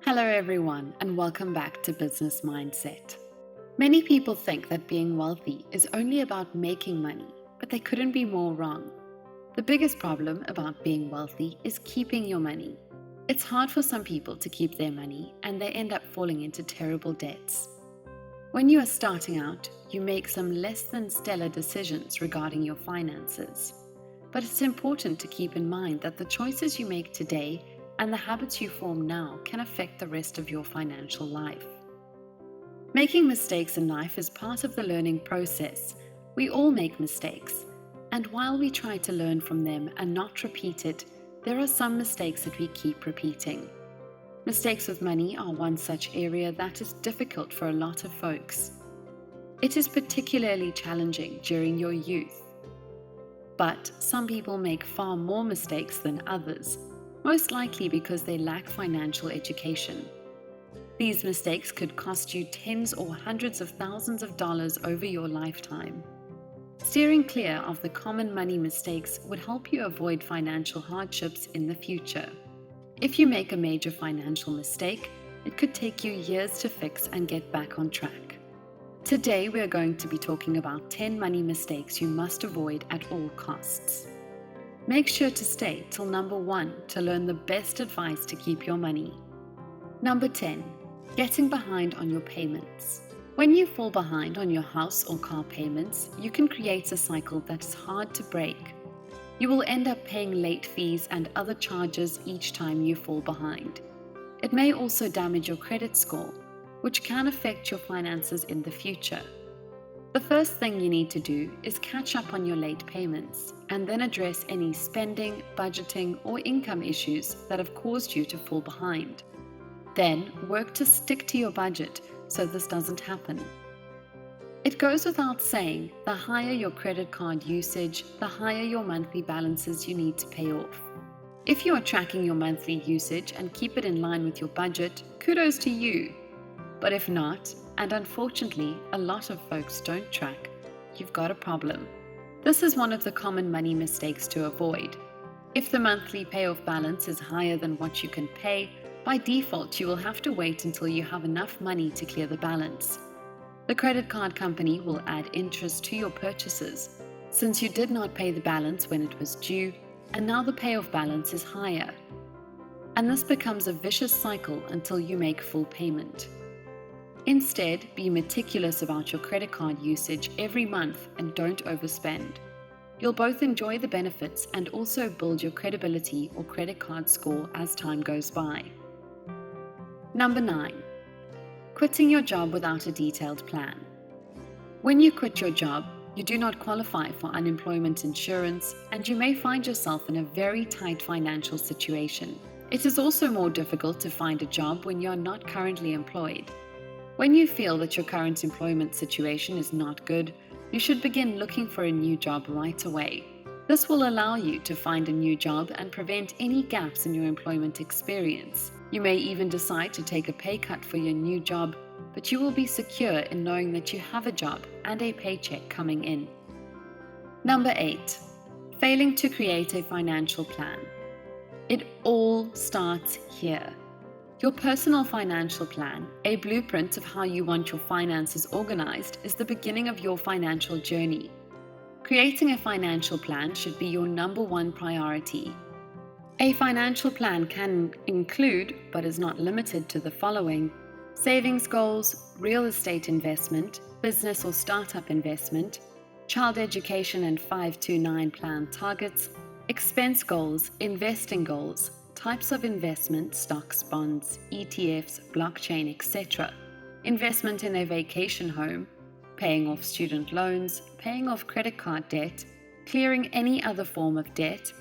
Hello everyone, and welcome back to Business Mindset. Many people think that being wealthy is only about making money, but they couldn't be more wrong. The biggest problem about being wealthy is keeping your money. It's hard for some people to keep their money, and they end up falling into terrible debts. When you are starting out, you make some less than stellar decisions regarding your finances. But it's important to keep in mind that the choices you make today and the habits you form now can affect the rest of your financial life. Making mistakes in life is part of the learning process. We all make mistakes, and while we try to learn from them and not repeat it, there are some mistakes that we keep repeating. Mistakes with money are one such area that is difficult for a lot of folks. It is particularly challenging during your youth. But some people make far more mistakes than others, most likely because they lack financial education. These mistakes could cost you tens or hundreds of thousands of dollars over your lifetime. Steering clear of the common money mistakes would help you avoid financial hardships in the future. If you make a major financial mistake, it could take you years to fix and get back on track. Today, we are going to be talking about 10 money mistakes you must avoid at all costs. Make sure to stay till number 1 to learn the best advice to keep your money. Number 10. Getting behind on your payments. When you fall behind on your house or car payments, you can create a cycle that is hard to break. You will end up paying late fees and other charges each time you fall behind. It may also damage your credit score, which can affect your finances in the future. The first thing you need to do is catch up on your late payments and then address any spending, budgeting, or income issues that have caused you to fall behind. Then work to stick to your budget so this doesn't happen. It goes without saying, the higher your credit card usage, the higher your monthly balances you need to pay off. If you are tracking your monthly usage and keep it in line with your budget, kudos to you. But if not, and unfortunately a lot of folks don't track, you've got a problem. This is one of the common money mistakes to avoid. If the monthly payoff balance is higher than what you can pay, by default you will have to wait until you have enough money to clear the balance. The credit card company will add interest to your purchases, since you did not pay the balance when it was due, and now the payoff balance is higher. And this becomes a vicious cycle until you make full payment. Instead, be meticulous about your credit card usage every month and don't overspend. You'll both enjoy the benefits and also build your credibility or credit card score as time goes by. Number 9. Quitting your job without a detailed plan. When you quit your job, you do not qualify for unemployment insurance and you may find yourself in a very tight financial situation. It is also more difficult to find a job when you are not currently employed. When you feel that your current employment situation is not good, you should begin looking for a new job right away. This will allow you to find a new job and prevent any gaps in your employment experience. You may even decide to take a pay cut for your new job, but you will be secure in knowing that you have a job and a paycheck coming in. Number 8. Failing to create a financial plan. It all starts here. Your personal financial plan, a blueprint of how you want your finances organized, is the beginning of your financial journey. Creating a financial plan should be your number 1 priority. A financial plan can include, but is not limited to, the following: savings goals, real estate investment, business or startup investment, child education and 529 plan targets, expense goals, investing goals, types of investment, stocks, bonds, ETFs, blockchain, etc., investment in a vacation home, paying off student loans, paying off credit card debt, clearing any other form of debt,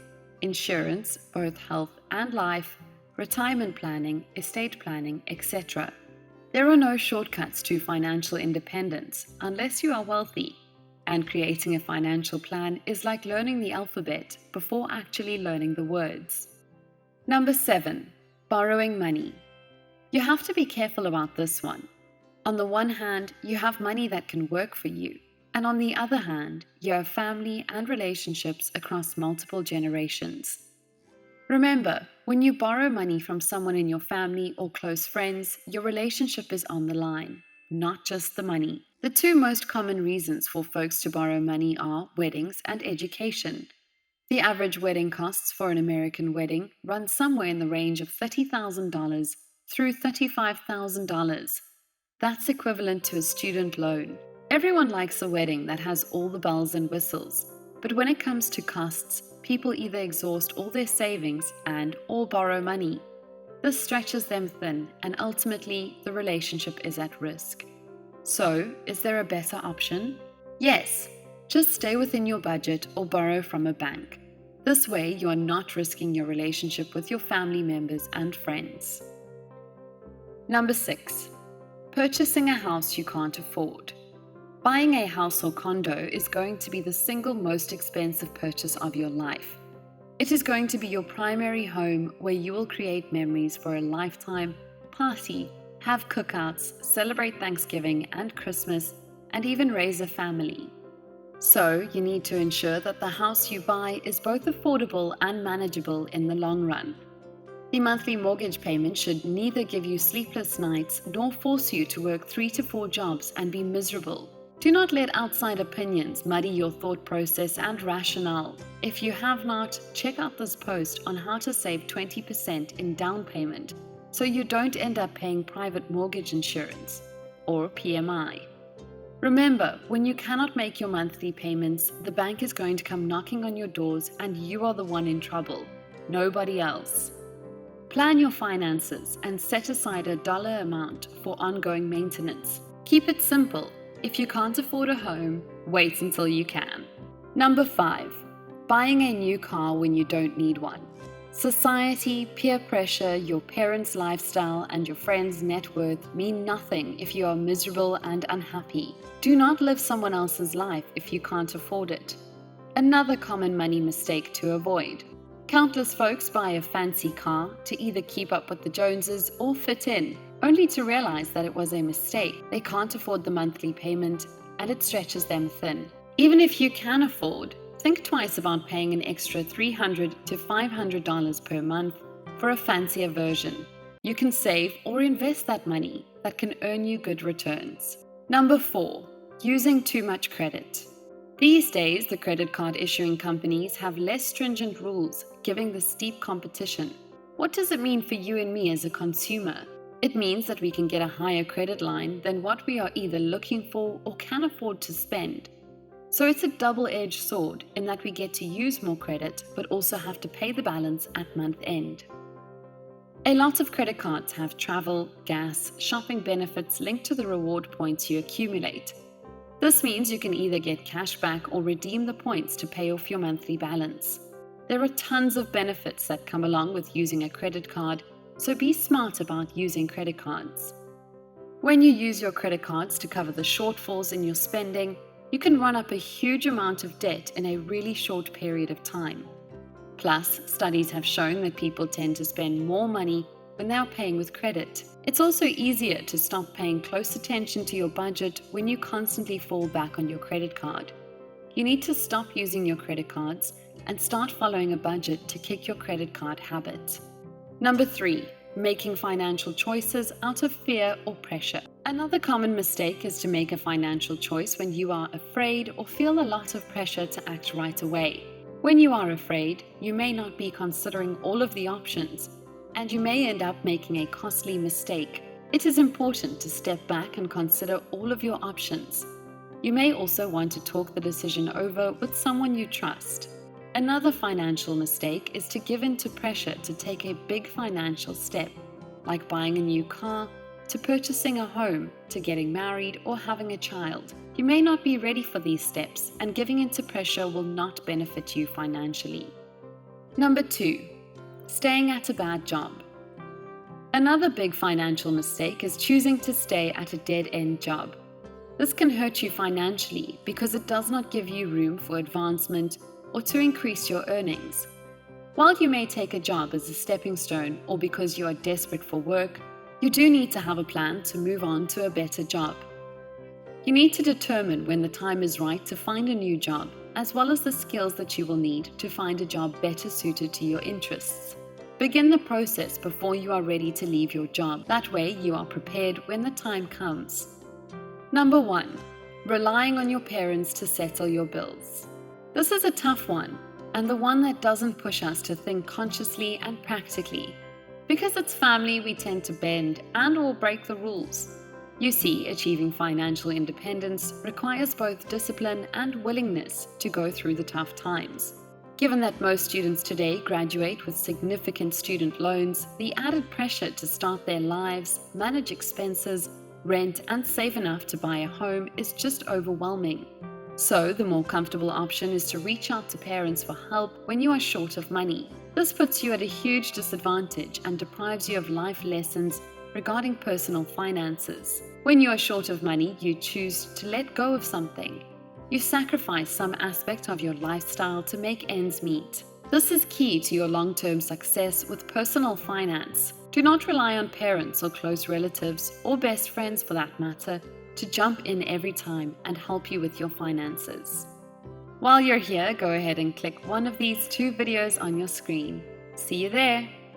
insurance, both health and life, retirement planning, estate planning, etc. There are no shortcuts to financial independence unless you are wealthy, and creating a financial plan is like learning the alphabet before actually learning the words. Number 7. Borrowing money. You have to be careful about this one. On the one hand, you have money that can work for you, and on the other hand, you have family and relationships across multiple generations. Remember, when you borrow money from someone in your family or close friends, your relationship is on the line, not just the money. The two most common reasons for folks to borrow money are weddings and education. The average wedding costs for an American wedding run somewhere in the range of $30,000 through $35,000. That's equivalent to a student loan. Everyone likes a wedding that has all the bells and whistles, but when it comes to costs, people either exhaust all their savings or borrow money. This stretches them thin, and ultimately, the relationship is at risk. So, is there a better option? Yes, just stay within your budget or borrow from a bank. This way, you are not risking your relationship with your family members and friends. Number 6. Purchasing a house you can't afford. Buying a house or condo is going to be the single most expensive purchase of your life. It is going to be your primary home where you will create memories for a lifetime, party, have cookouts, celebrate Thanksgiving and Christmas, and even raise a family. So, you need to ensure that the house you buy is both affordable and manageable in the long run. The monthly mortgage payment should neither give you sleepless nights nor force you to work 3 to 4 jobs and be miserable. Do not let outside opinions muddy your thought process and rationale. If you have not, check out this post on how to save 20% in down payment so you don't end up paying private mortgage insurance, or PMI. Remember, when you cannot make your monthly payments, the bank is going to come knocking on your doors and you are the one in trouble, nobody else. Plan your finances and set aside a dollar amount for ongoing maintenance. Keep it simple. If you can't afford a home, wait until you can. Number 5. Buying a new car when you don't need one. Society, peer pressure, your parents' lifestyle, and your friends' net worth mean nothing if you are miserable and unhappy. Do not live someone else's life if you can't afford it. Another common money mistake to avoid. Countless folks buy a fancy car to either keep up with the Joneses or fit in, only to realize that it was a mistake. They can't afford the monthly payment, and it stretches them thin. Even if you can afford, think twice about paying an extra $300 to $500 per month for a fancier version. You can save or invest that money that can earn you good returns. Number 4. Using too much credit. These days, the credit card issuing companies have less stringent rules, giving the steep competition. What does it mean for you and me as a consumer? It means that we can get a higher credit line than what we are either looking for or can afford to spend. So it's a double-edged sword in that we get to use more credit, but also have to pay the balance at month end. A lot of credit cards have travel, gas, shopping benefits linked to the reward points you accumulate. This means you can either get cash back or redeem the points to pay off your monthly balance. There are tons of benefits that come along with using a credit card, so be smart about using credit cards. When you use your credit cards to cover the shortfalls in your spending, you can run up a huge amount of debt in a really short period of time. Plus, studies have shown that people tend to spend more money when they are paying with credit. It's also easier to stop paying close attention to your budget when you constantly fall back on your credit card. You need to stop using your credit cards and start following a budget to kick your credit card habit. Number 3. Making financial choices out of fear or pressure. Another common mistake is to make a financial choice when you are afraid or feel a lot of pressure to act right away. When you are afraid, you may not be considering all of the options, and you may end up making a costly mistake. It is important to step back and consider all of your options. You may also want to talk the decision over with someone you trust. Another financial mistake is to give in to pressure to take a big financial step, like buying a new car, to purchasing a home, to getting married, or having a child. You may not be ready for these steps, and giving in to pressure will not benefit you financially. Number 2. Staying at a bad job. Another big financial mistake is choosing to stay at a dead-end job. This can hurt you financially because it does not give you room for advancement or to increase your earnings. While you may take a job as a stepping stone or because you are desperate for work, you do need to have a plan to move on to a better job. You need to determine when the time is right to find a new job, as well as the skills that you will need to find a job better suited to your interests. Begin the process before you are ready to leave your job. That way you are prepared when the time comes. Number 1. Relying on your parents to settle your bills. This is a tough one, and the one that doesn't push us to think consciously and practically. Because it's family, we tend to bend and/or break the rules. You see, achieving financial independence requires both discipline and willingness to go through the tough times. Given that most students today graduate with significant student loans, the added pressure to start their lives, manage expenses, rent, and save enough to buy a home is just overwhelming. So, the more comfortable option is to reach out to parents for help when you are short of money. This puts you at a huge disadvantage and deprives you of life lessons regarding personal finances. When you are short of money, you choose to let go of something. You sacrifice some aspect of your lifestyle to make ends meet. This is key to your long-term success with personal finance. Do not rely on parents or close relatives, or best friends for that matter, to jump in every time and help you with your finances. While you're here, go ahead and click one of these 2 videos on your screen. See you there!